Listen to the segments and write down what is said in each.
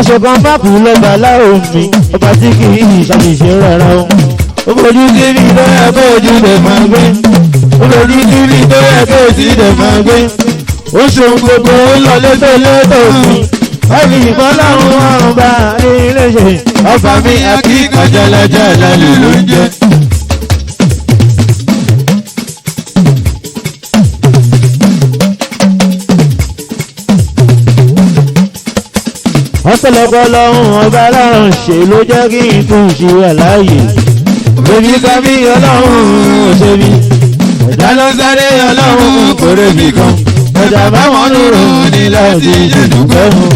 ìṣọ̀kan má kú lọ́ba láwọn mi ọba tí kì í ṣàṣìṣe rárá o. ó fojú síbi tó yẹ kó ojú lè máa gbé ó fojú síbi tó yẹ kó ojú lè máa gbé ó ṣòun gbogbo ó lọ létòlétò mi ẹ̀mí ìbọn láwọn ọ̀run bá ilé ṣe ọba mi akíkan jálajàlá lè ló ń jẹ. ọ̀pọ̀lọpọ̀ lọ́hùn ọba lọ́rùn ṣe ló jẹ́ kí n tún ṣe wà láàyè. Bébí kábí ọlọ́run òṣèbí. Ẹ̀dá ló sáré ọlọ́run kò rèébì kan. Ẹ̀dá báwọn lòrò ní láti ṣèdúpẹ́ fún.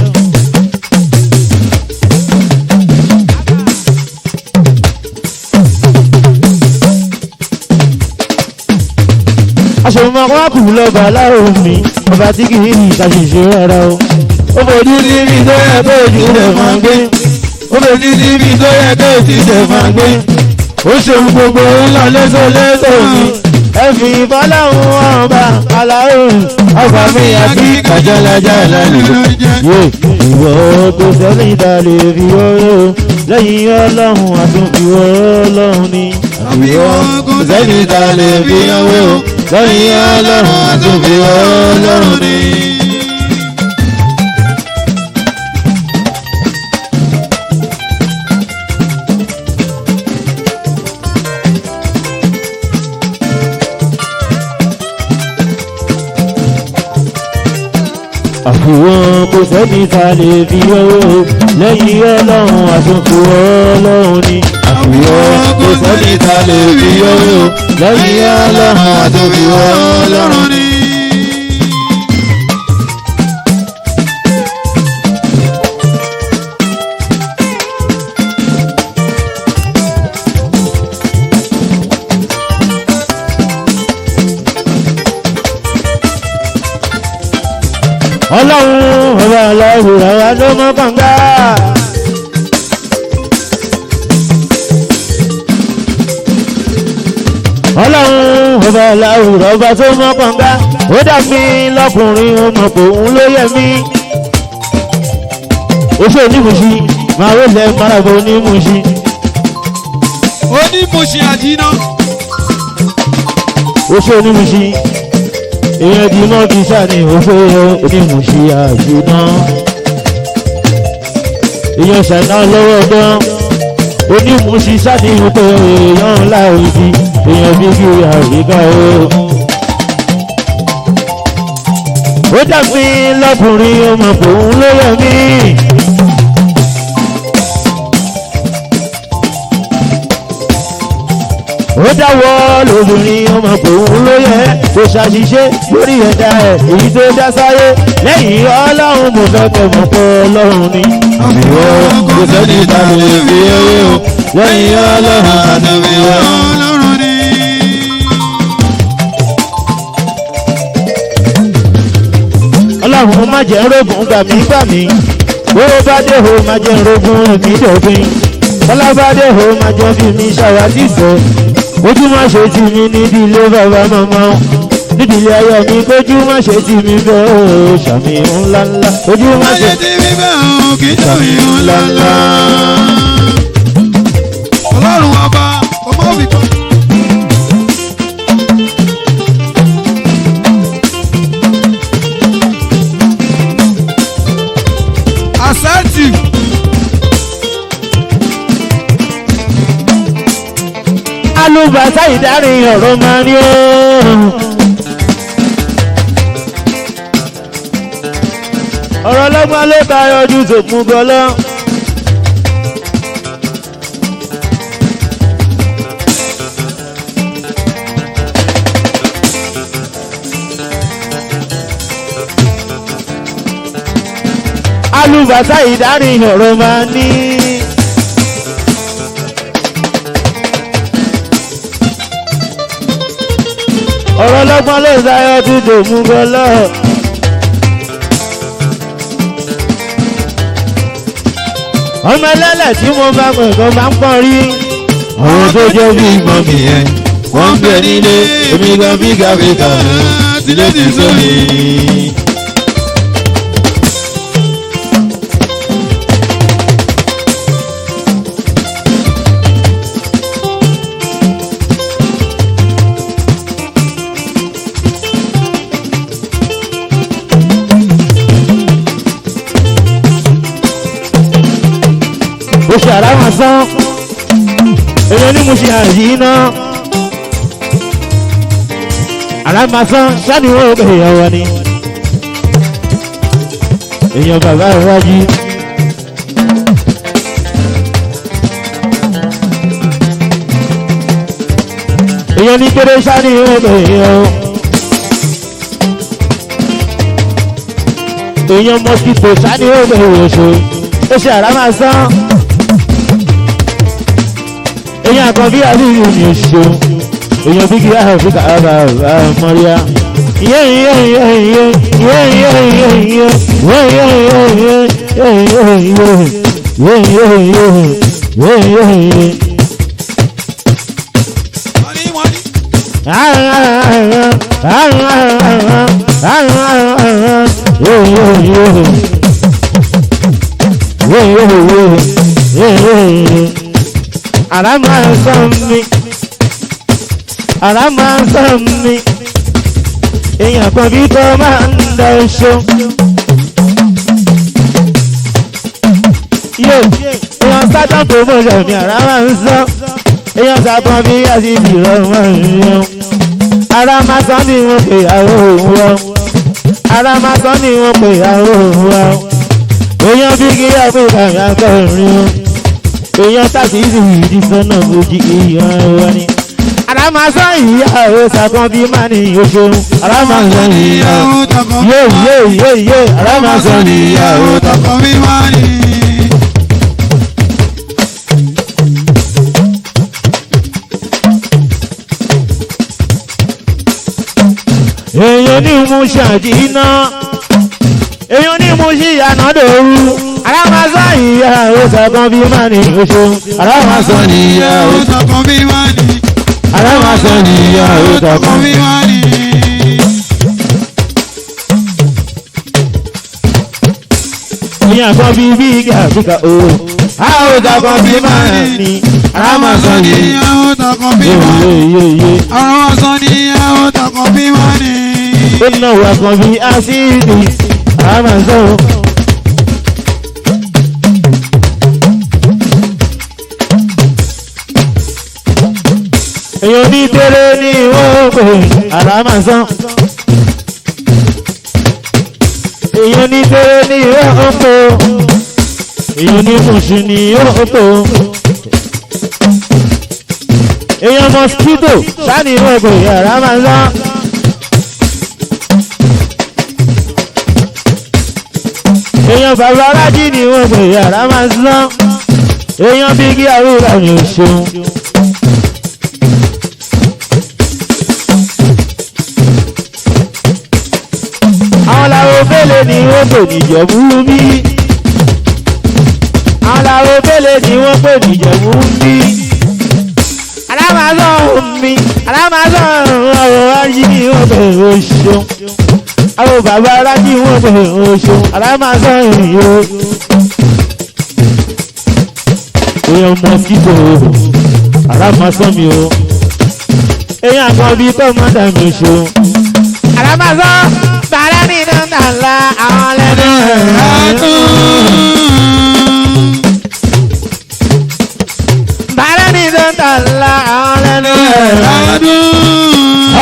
Aṣòmọ̀kọ́ kù lọ́ba láwọn mi, ọba tí kì í ṣàṣìṣe rárá o. Ó fojú síbi tó yẹ kó ojú rẹ̀ máa gbé. Ó fojú síbi tó yẹ kó ojú rẹ̀ máa gbé. Ó ṣeun gbogbo ńlá lẹ́sọ̀lẹ́sọ̀ mi. Ẹ fi ìfọ́láhùn ọba aláhùn. Ọba mi àti kàjálàjálà nìlú. Ìwọ kò sẹ́ni ìta lè fi ọ̀rọ̀. Lẹ́yìn ọlọ́run àtúnfi ọlọ́run ni. Ìwọ kò sẹ́ni ìta lè fi ọ̀rọ̀. Lẹ́yìn ọlọ́run àtúnfi ọlọ́run ni. Àfihàn kò sẹ́ni ta lè fi ọwọ́ lẹ́yìn ọlọ́run àtúntò ọlọ́run ni. Àfihàn kò sẹ́ni ta lè fi ọwọ́ lẹ́yìn ọlọ́run àtúntò ọlọ́run ni. Ọlọ́run ọba aláwọ̀ àwa ló mọ́ kànga. Ọlọ́run ọba aláwọ̀ ọba tó mọ́ kànga. Ó dàbí lọ́kùnrin ọmọ kò ń ló yẹ mí. Oṣù onímùsí máa wó lẹ marabọ onímùsí. Onímùsí àdínà. Oṣù onímùsí. Èèyàn di mọ́ kí sáni òfé onímùsí àjùná. Èèyàn ṣàìná lọ́wọ́ dán. Onímùsí sáni òfé èèyàn ńlá òdì. Èèyàn bí kí àríkà o. Ó dàbí lọ́kùnrin ọmọ òun ló yẹ mí. Ó dáwọ́ lóbìnrin ọmọ òun ló yẹ kó ṣàṣìṣe lórí ẹ̀dá ẹ̀ èyí tó dá sáyé lẹ́yìn ọlọ́run mo fẹ́ kẹ́ mọ̀ pé ọlọ́run ni. Àbíwọ́ kò sẹ́ni ta lè fi ewé o lẹ́yìn ọlọ́run àdàbíwọ́ ọlọ́run ni. Ọlọ́run má jẹ́ rógùn gbàmí owó bá dé o má jẹ́ rógùn mi dòfin bọ́lá bá dé o má jẹ́ fi mi ṣàwádìí sọ. Ojú má ṣe tì mí níbi ilé bàbá màmá níbi ilé ayọ̀ mi kójú má ṣe tì mí bẹ́ẹ̀ o ṣàmì ńláńlá. Ojú má ṣe tì mí bẹ́ẹ̀ o kì í ṣàmì ńláńlá. Ọlọ́run ọba ọmọ òbí kan. Àṣẹ́tì. Alúbàtà ìdárin ọ̀rọ̀ máa ní ó. Ọ̀rọ̀ lọ́gbọ́n ló bá yọjú tó mú gọlọ́. Alúbàtà ìdárin ọ̀rọ̀ máa ní. Ọ̀rọ̀ lọ́gbọ́n ló sáyọ́ tí tó mú gọlọ́. Ọmọ ẹlẹ́lẹ̀ tí mo bá mọ̀ ẹ̀kọ́ máa ń pọ́n rí. Àwọn tó jẹ́ bí ìgbọ́n mi yẹn wọ́n ń bẹ nílé èmi gan bí gàfíkà sílé ti sómi. ó ṣe àràmà sán èèyàn ní mo ṣe àyíná àràmà sán ṣáàní wọn ò bẹ̀rẹ̀ ọwọ́ ni èèyàn bàbá ìwájú. èèyàn ní kéré ṣáàní wọn ò bẹ̀rẹ̀ ọwọ́. èèyàn mosquito ṣáàní wọn ò bẹ̀rẹ̀ oṣù ó ṣe àràmà sán èèyàn àkànbí àdúgbò ní oṣù èèyàn bí kí áfíríkà àbá mọ́ríà àràmà sán mi àràmà sán mi èèyàn kan bí tó máa ń da oṣù èèyàn sátán promotion mi àràmà sán èèyàn sátán bí àti ìrọ̀mọ́ ìrìn àràmà sán ni wọ́n pè àwọn òun wọn àràmà sán ni wọ́n pè àwọn òun wọn èèyàn bí kí á pè kàmí akọrin èèyàn tàbí ìdí sọ́nà bójì èèyàn ẹ̀wọ̀n ni àràmàsán ìyàwó sàkàn bí má ní oṣù àràmàsán ìyàwó yé àràmàsán ìyàwó sàkàn bí má ní. èèyàn ní mú ṣàjìnà èèyàn ní mú ṣìyànà dòru àràmàsán ìyàwó sàkàn bí má ní oṣù àràmàsán ìyàwó sàkàn bí má ní. àràmàsán ìyàwó sàkàn bí má ní. ìyàn kan bí gàbíkà o àwọn sàkàn bí má ní. àràmàsán ìyàwó sàkàn bí má ní. àràmàsán ìyàwó sàkàn bí má ní. ó náwó kan bí ásíìdì àràmàsán. èyàn ní tẹ́rẹ ní wọ́n pè àràmàsán èyàn ní tẹ́rẹ ní wọ́n pè èyàn ní mùsùn ní wọ́n pè èyàn mosquito sáni wọ́n pè àràmàsán èyàn bàbá rájí ní wọ́n pè àràmàsán èyàn bí kí àrùrà ní òṣèlú. àwọn làwọn fẹ́lẹ̀ ní wọ́n pè níjẹ̀bú bí àwọn làwọn fẹ́lẹ̀ ní wọ́n pè níjẹ̀bú bí àràmàsán mi àràmàsán ọ̀rọ̀ rájí ní wọ́n pè oṣù àwọn bàbá rájí wọ́n pè oṣù àràmàsán ìyó èèyàn mosquito àràmàsán mi o èèyàn kan bí kọ́mọ́dà mi oṣù àràmàsán bàrẹ́ nínú nàlá àwọn lẹ́nu bàrẹ́ nínú nàlá àwọn lẹ́nu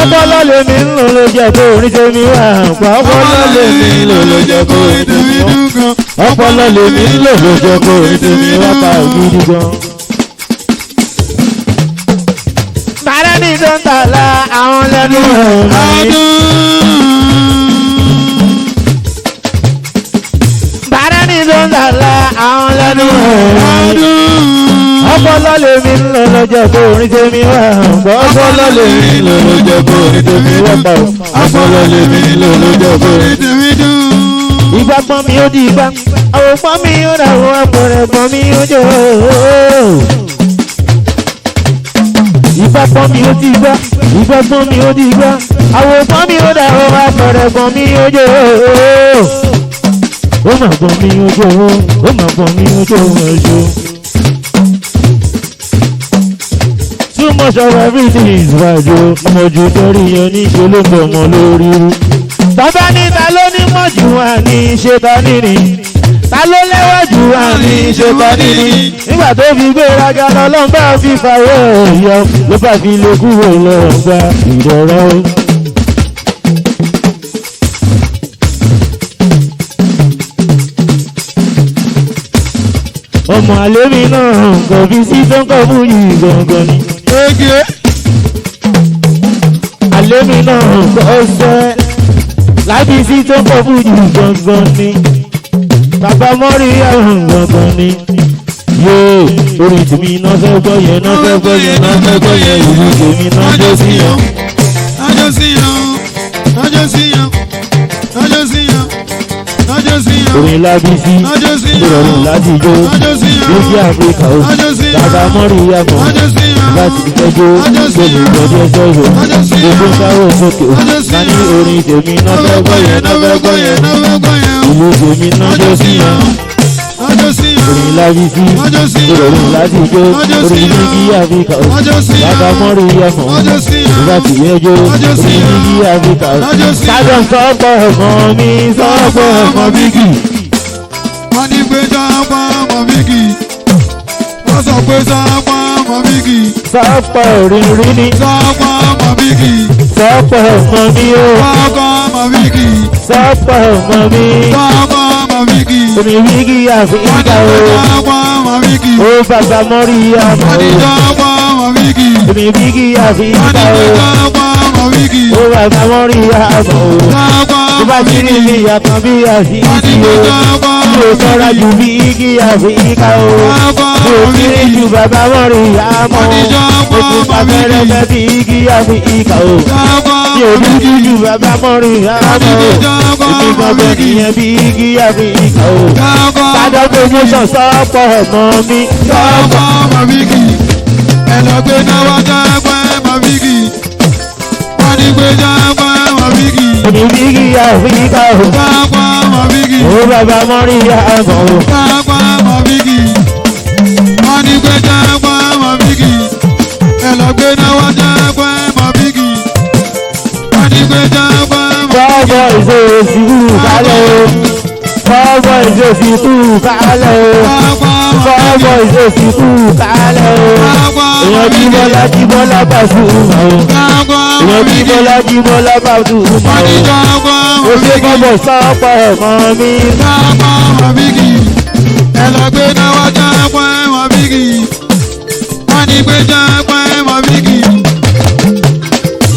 ọpọlọ lèmi ń lò ló jẹ kó orí tèmi wà pa ọpọlọ lèmi ń lò ló jẹ kó orí tèmi wà ọpọlọ lèmi ń lò ló jẹ kó orí tèmi wà pa ògidì gan. bàrẹ́ nínú nàlá àwọn lẹ́nu lọ́la àwọn lẹ́nu ọpọlọ lèmi ń lọ lọ́jọ́ kó orin tèmi wà gbọ́ ọpọlọ lèmi ń lọ lọ́jọ́ kó orin tèmi wà pa ọpọlọ lèmi ń lọ lọ́jọ́ kó orin tèmi dùn. ìgbà pọ́n mi ó di ìgbà àwọn pọ́n mi ó dà wọ́n àpẹẹrẹ pọ́n mi ó jẹ́ ìgbà pọ́n mi ó di ìgbà ìgbà pọ́n mi ó di ìgbà àwọn pọ́n mi ó dà wọ́n àpẹẹrẹ pọ́n mi ó jẹ́ ó mà gbọ́n mi ojú owó ó mà gbọ́n mi ojú owó ẹ̀ṣọ́. too much of everything is right o ọmọ ojú torí yẹn ní ṣe ló ń bọ̀ ọmọ lórí rú. bàbá níta ló ní mọ̀jú wà ní ṣe ta nírì ta ló lẹ́wọ̀ jù àmì ìṣèkọ́ nínú nígbà tó fi gbéraga lọ́lọ́mbà fi fàyè yọ ló bá fi lè kúrò lọ́gbà ìrọ̀rọ̀. ọmọ àlémi náà kò fi sí tó ń kọ́ fún yìí gangan ni. àlémi náà kò sẹ́ láti sí tó ń kọ́ fún yìí gangan ni. bàbá mọ́rí àrùn gangan ni. yóò orí tèmi náà fẹ́ gbọ́ yẹn náà fẹ́ gbọ́ yẹn náà fẹ́ gbọ́ yẹn ìlú tèmi náà jó sí yan. nájọ́ sí yan nájọ́ sí yan nájọ́ sí yan nájọ́ sí yan. orin lábísí ìrọ̀rùn láti jó lókè áfíríkà ó bàbá mọ́rí àmọ́ láti fẹ́jọ́ gbogbo ìjọdí ẹsẹ̀ ìrò gbogbo káwọ́ sókè ó máa ní orin tèmi náà fẹ́ gbọ́ yẹn náà fẹ́ gbọ́ yẹn ìlú tèmi náà jó sí yan. orin lábísí ìrọ̀rùn láti jó orin lókè áfíríkà ó bàbá mọ́rí àmọ́ láti fẹ́jọ́ orin lókè áfíríkà ó. kájọ sọ́pọ̀ ẹ̀fọn mi sọ́pọ̀ ẹ̀fọn bíkì. wọ́n ní pé sápá ọmọ bíkì wọ́n sọ pé sápá ọmọ bíkì. sọ́pọ̀ òrìrì ni. sápá ọmọ bíkì. sọ́pọ̀ ẹ̀fọn mi o. sápá ọmọ bíkì. sọ́pọ̀ ẹ̀fọn mi. sápá ọmọ bíkì. omi bíkì àfíríkà o. sápá ọmọ bíkì. ó bàbá mọ́rí àmọ́ wọ́n ní o. sápá ọmọ bíkì. omi bíkì àfíríkà o. sápá ọmọ bíkì. ó bàbá mọ́rí àmọ́ o. sápá tó bá ti rí mi yàtọ̀ bí àfíríkà o. mi ò sọ́ra ju bíkì àfíríkà o. mi ò kéré ju bàbá mọ́rí àmọ́ o. mo ti pa fẹ́rẹ́fẹ́ bíkì àfíríkà o. mi ò dúdú ju bàbá mọ́rí àmọ́ o. èmi gbọ́dọ̀ nìyẹn bíkì àfíríkà o. sádọ́ promotion sọ́pọ̀ ọmọ mi. sápá ọmọ bíkì. ẹ lọ gbé náwó sápá ọmọ bíkì. wọ́n ní pé sápá ọmọ bíkì. èmi bíkì àfíríkà o. sápá ọmọ bíkì. ó bàbá mọ́rí àmọ́ o. sápá ọmọ bíkì. wọ́n ní pé sápá ọmọ bíkì. ẹ lọ gbé náwó sápá ọmọ bíkì. wọ́n ní pé sápá ọmọ Bọ́ọ̀bọ̀ ìṣòsìkú kálẹ̀ o. Bọ́ọ̀bọ̀ ìṣòsìkú kálẹ̀ o. Bọ́ọ̀bọ̀ ìṣòsìkú kálẹ̀ o. Èèyàn jí bọ́lá Pasuma o. Èèyàn jí bọ́lá Pasuma o. Ó ṣe bọ́bọ̀ sọ́pọ̀ ẹ̀mọ́ mi. sápá ọmọ bíkì. ẹ lọ gbé náwó sápá ọmọ bíkì. wọ́n ní pé sápá ọmọ bíkì.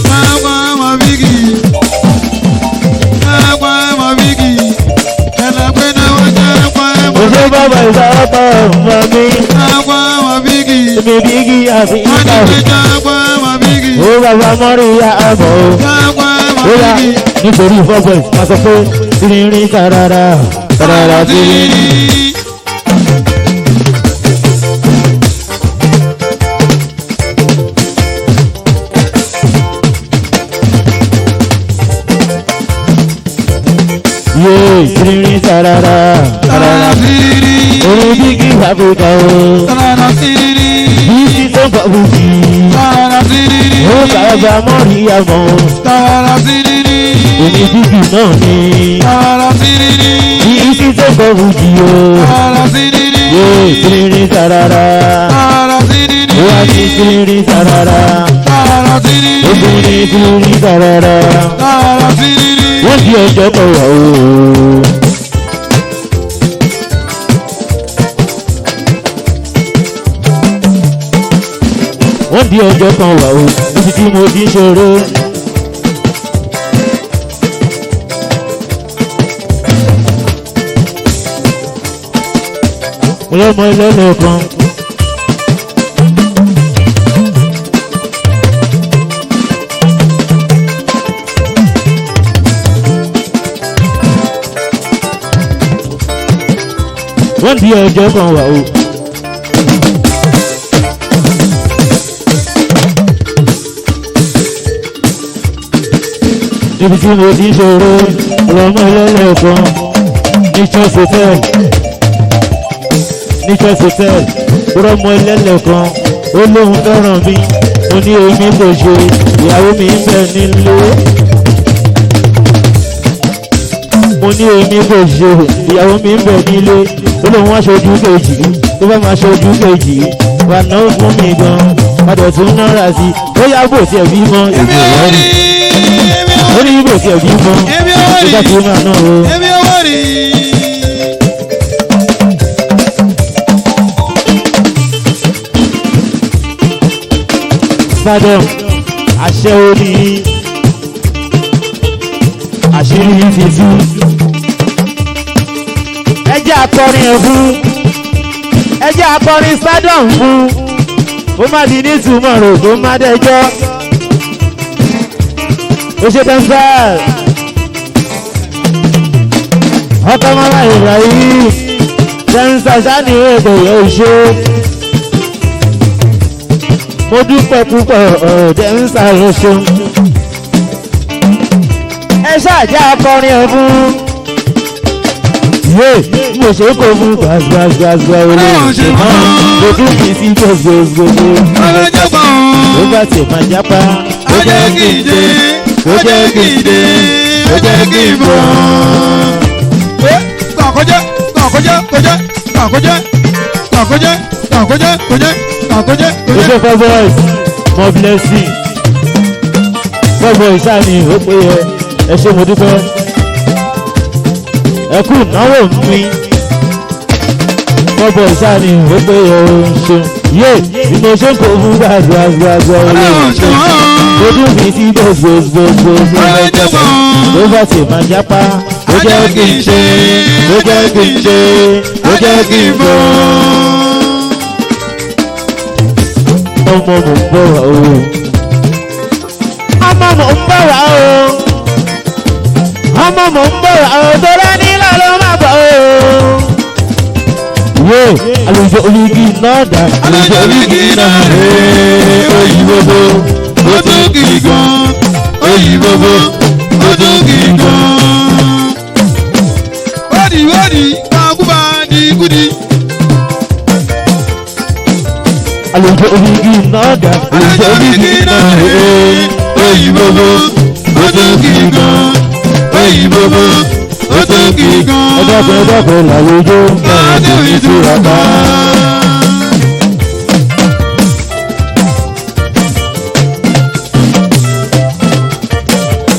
sápá ọmọ bíkì. sápá ọmọ bíkì. ẹ lọ gbé náwó sápá ọmọ Ó ṣe bọ́bọ̀ ìsọ́pọ̀ ẹ̀mọ́ mi. sápá ọmọ bíkì. Èmi bíkì wọ́n àfíríkà ní o. pé sápá ọmọ bíkì. Ó bàbá mọ́rí àmọ́ o. sápá ọmọ Ó yá bíkì. nítorí fọ́bọ̀ máa sọ pé tìrìnrìn tàràrà tàràrà tìrìnrìn. Yéé tìrìnrìn tàràrà tàràrà orin bíkì àfíríkà o. Bíkì tó ń bọ̀ bùkì. Ó bàbá mọ́rí àmọ́ o. Èmi bíbí náà ni bíbí tó kọ fújì o. Yóò tìrìrì tarara. Ó wá sí tìrìrì tarara. Obìnrin tìrìrì tarara. Wọ́n di ọjọ́ kan wà o. Wọ́n di ọjọ́ kan wà o. Níbi tí mo ti ń ṣeré. Ọlọ́mọ ẹlẹ́lẹ̀ kan. Wọ́n di ọjọ́ kan wà o. Níbi tí mo ti ń ṣòro, ọlọ́mọ ẹlẹ́lẹ̀ kan ní Church Hotel. Ní Church Hotel, ọlọ́mọ ẹlẹ́lẹ̀ kan ó lóun fẹ́ràn mi. Mo ní omi kò ṣe, ìyàwó mi ń bẹ nílé. mo ní èmi kò ṣe ìyàwó mi ń bẹ̀ nílé ó lóun wá ṣojú kejì tó bá máa ṣojú kejì wà náà fún mi gan padà tún náírà sí ó yá bò tiẹ̀ bí mọ́ èmi ò rí ó ní bò tiẹ̀ bí mọ́ ó bá ti máa náà o. Ìbàdàn àṣẹ orí àṣírí yìí ti tú ẹjẹ́ akọrin ẹ̀ fún ẹjẹ́ akọrin stadium fún ó má di ní tomorrow tó má dẹjọ́ ó ṣe tẹ́ńtẹ́l ọkọ̀ mọ́lá Ibrahim tẹ́ńtẹ́l sani ètò yóò ṣe mo dúpẹ́ púpọ̀ tẹ́ńtẹ́l ló ṣe ẹ ṣáàjá akọrin ẹ̀ fún mo ṣe kó fún gbàgbàgbàgbà olè ìṣèmọ́ mo tún kì í sí gbogbogbò ó bá ti máa jápa ó jẹ́ kí n dé ó jẹ́ kí n dé ó jẹ́ kí n bọ̀. kàkójẹ́ kàkójẹ́ kójẹ́ kàkójẹ́ kàkójẹ́ kàkójẹ́ kójẹ́ kàkójẹ́. ó ṣe for voice more blessing for voice ṣáà ni ó pé ẹ ṣe mo dúpẹ́ ẹ kú ìnáwó mi bọ́bọ̀ ìsáni ó pé ohun ṣe yé bí mo ṣe ń kó fún gbàgbàgbàgbà olóhùn ṣe mo dún mi sí gbogbogbò ló bá ti máa jápa ó jẹ́ kí n ṣe ó jẹ́ kí n ṣe ó jẹ́ kí n bọ̀. ọmọ mò ń bọ̀ wá o ọmọ mò ń bọ̀ wá o ọmọ mò ń bọ̀ wá o tó rẹ́ nílò ló máa bọ̀ o. Wo àlùjọ olùkí náà dà àlùjọ olùkí náà rèé òyìnbó bó ó tún kì í gan òyìnbó bó ó tún kì í gan. Wadi wadi kakuba di gudi. Àlùjọ olùkí náà dà àlùjọ olùkí náà rèé òyìnbó bó ó tún kì í gan òyìnbó bó ó tún kì í gan. ẹ̀dọ́gbẹ̀ làlùjọ káàdé ìtura ká.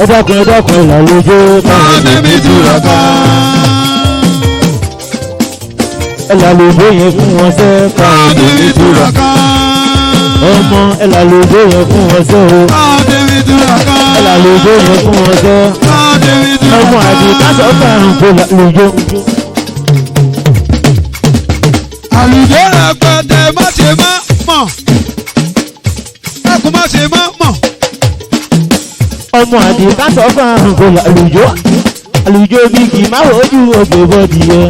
ẹ̀dọ́gbẹ̀ làlùjọ káàdé ìtura ká. ẹ̀làlùjọ yẹn fún wọn sẹ́ káàdé ìtura ká. ọmọ ẹ̀làlùjọ yẹn fún wọn sẹ́ o. káàdé ìtura ká. ẹ̀làlùjọ yẹn fún wọn sẹ́. káàdé ìtura ká. ọmọ àti kásọ̀ fàrùn kò làlùjọ. àlùjọ rẹ̀ pẹ̀tẹ́ má ṣe má mọ̀ ẹkùn má ṣe má mọ̀. ọmọ àti kásọ̀ fàrùn kò làlùjọ. àlùjọ bí kì í má wojú ògbè bọ́dì yẹ.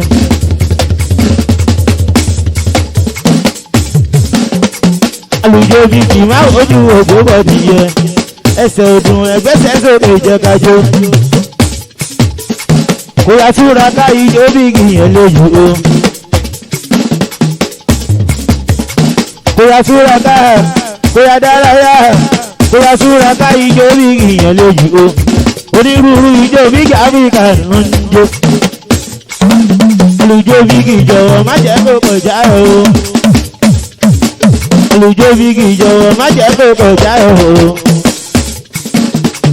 àlùjọ bí kì í má wojú ògbè bọ́dì yẹ. ẹsẹ̀ ọdún ẹgbẹ́sẹ̀ sókè ìjẹ́kájọ. kò yá túra ká ijó bí kì í yẹn lójú o. kóyá súra ká kóyá dárayá kóyá súra ká ijó bí ìyàn lójú o onírúurú ijó bí áfíríkà ń jó olùjó bí kì í jọ̀wọ́ má jẹ́ kó kọjá o olùjó bí kì í jọ̀wọ́ má jẹ́ kó kọjá o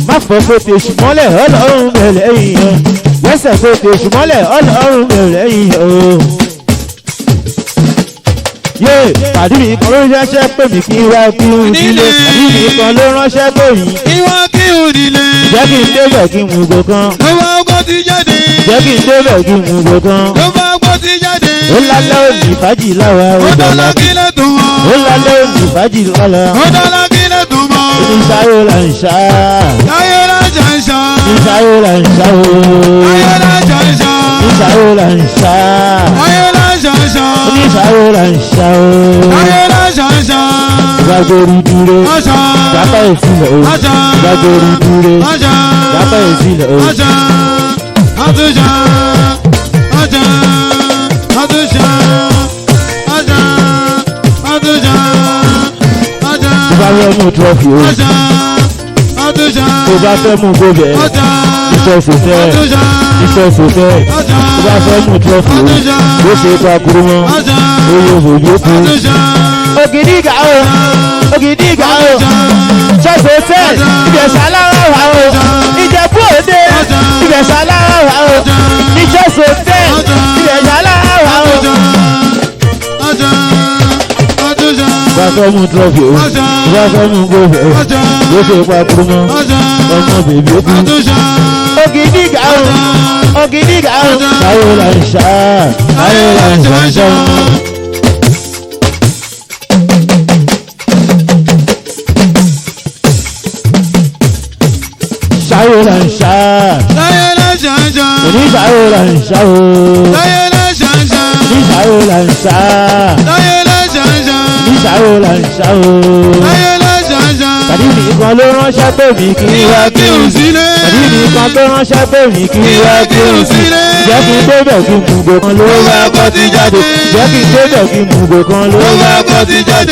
má fọ́ kó tèṣù mọ́lẹ̀ ọlọ́run bẹ̀rẹ̀ yìí o lẹ́sẹ̀ kó tèṣù mọ́lẹ̀ ọlọ́run bẹ̀rẹ̀ yìí o. Yé pàdé mi kan ló ránṣẹ́ pè mí kí n wá kí n nílé pàdé mi kan ló ránṣẹ́ pè mí. ìwọ kí n nílé. Jẹ́ kí n débẹ̀ kí n mú gbó kan. ló bá gbọ́ ti jáde. Jẹ́ kí n débẹ̀ kí n mú gbó kan. ló bá gbọ́ ti jáde. Ó lálẹ́ òní fàájì láwa ó dọ́là kílẹ̀ tó mọ́. ó lálẹ́ òní fàájì láwa. ó dọ́là kílẹ̀ tó mọ́. Oníṣàyò là ń ṣá. láyé lájà ń ṣá. Oníṣàyò là ń ṣá o. láyé lájà ń ṣá. Oníṣàyò là ń ṣá. láyé lájà ń ṣá. Oníṣàyò là ń ṣá o. láyé lájà ń ṣá. Ìgbàgbọ́rí dúró. ọ̀ṣà. Jápá ìsìlẹ̀ o. ọ̀ṣà. Ìgbàgbọ́rí dúró. ọ̀ṣà. Jápá ìsìlẹ̀ o. ọ̀ṣà. àtúnṣà. ọ̀ṣà. àtúnṣà. ọ̀ṣà. àtúnṣà. ọ̀ṣà. Tó bá fẹ́ mú trọ́fì o. ọ̀ṣà. àtúnṣà. Tó bá fẹ́ mú gbóbẹ̀. ọ̀ṣà. ìfẹsọ̀tẹ̀ ìfẹsọ̀tẹ̀ tó bá fẹ́ mú trọ́fì o bó ṣe pa kúrú mọ́ oyè òbòjó kú. Ògìdìgà o Ògìdìgà o ìfẹsọ̀tẹ̀ ìfẹsàlára wà o Ìjẹ̀bú Òde ìfẹsàlára wà o ìfẹsọ̀tẹ̀ ìfẹsàlára wà o. Bá fẹ́ mú trọ́fì o bá fẹ́ mú gómìnà o bó ṣe pa kúrú mọ́ ọmọ bèbí kú. Ògìdìgà o Ògìdìgà o báwo la ń ṣá báwo la ń ṣá. Ṣáwó la ń ṣá oníṣàwó la ń ṣá o oníṣàwó la ń ṣá oníṣàwó la ń ṣá o. Tàbí nìkan ló ránṣẹ́ pé mi kí n wá kí n sílé. Tàbí nìkan tó ránṣẹ́ pé mi kí n wá kí n sílé. Jẹ́ kí n débẹ̀ kí n mú gbò kan ló wá kọ́ ti jáde. Jẹ́ kí n débẹ̀ kí n mú gbò kan ló wá kọ́ ti jáde.